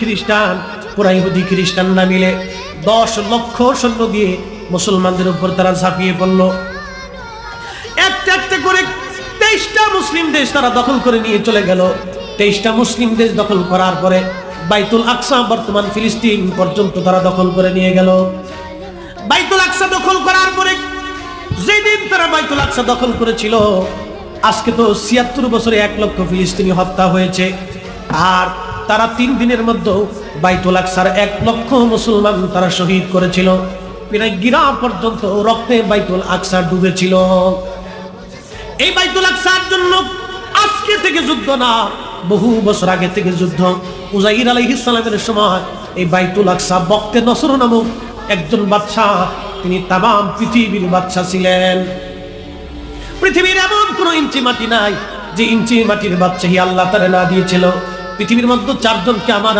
খ্রিস্টান, পুরা ইহুদি খ্রিস্টানরা মিলে 10 লক্ষ সৈন্য দিয়ে মুসলমানদের উপর তারা ঝাঁপিয়ে পড়ল। একটা একটা করে 23টা মুসলিম দেশ তারা দখল করে নিয়ে চলে গেল। 23টা মুসলিম দেশ দখল করার পরে বাইতুল আকসা, বর্তমান ফিলিস্তিন পর্যন্ত তারা দখল করে নিয়ে গেল। বাইতুল আকসা দখল করার পরে যেদিন তারা বাইতুল আকসা দখল করেছিল, আজকে তো 76 বছরে 1 লক্ষ ফিলিস্তিনি হত্যা হয়েছে। আর তারা 3 দিনের মধ্যে বাইতুল আকসার 1 লক্ষ মুসলমান তারা শহীদ করেছিল। প্রায় গিরা পর্যন্ত রক্তে বাইতুল আকসা ডুবেছিল। এই বাইতুল আকসার জন্য আজকে থেকে যুদ্ধ না, বহু বছর আগে থেকে যুদ্ধ। উজাইর আলাইহিস সালামের সময় এই বাইতুল আকসা বক্তে নসর নামক একজন বাদশা, তিনি তামাম পৃথিবীর বাদশা ছিলেন। পৃথিবীর এমন কোন ইঞ্চি মাটি নাই যে ইঞ্চি মাটির বাদশাহী আল্লাহ তাআলা না দিয়েছিল। পৃথিবীর মধ্যে 4 জনকে আমার